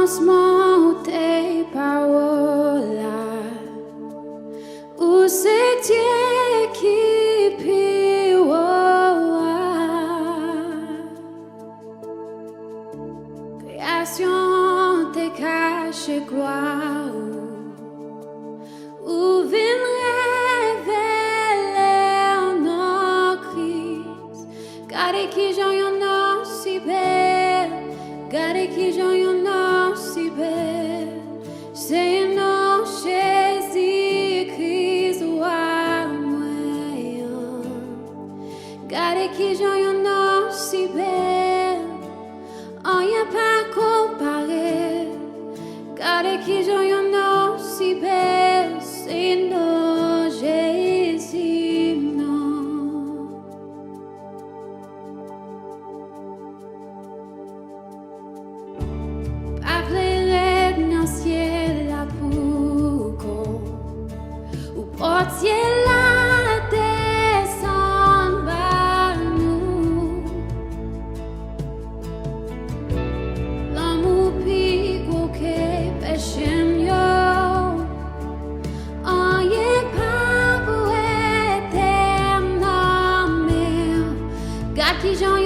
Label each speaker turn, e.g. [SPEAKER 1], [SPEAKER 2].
[SPEAKER 1] commencement tes paroles, où c'est Dieu qui prie, création tes cachées gloire, où vient révéler en Christ, gardez qui j'en ai si belle, gardez qui j'en ai si belle, c'est non Jésus-Christ roi moyen, gardez qui j'en ai si belle, on y a pas comparé, gardez qui j'en ai si belle, c'est non Jésus, non. Parlerai dans ciel la pour ou portier la descend par nous. L'amour pico que péché mieux, on y est pas pour éternel, garde qui j'en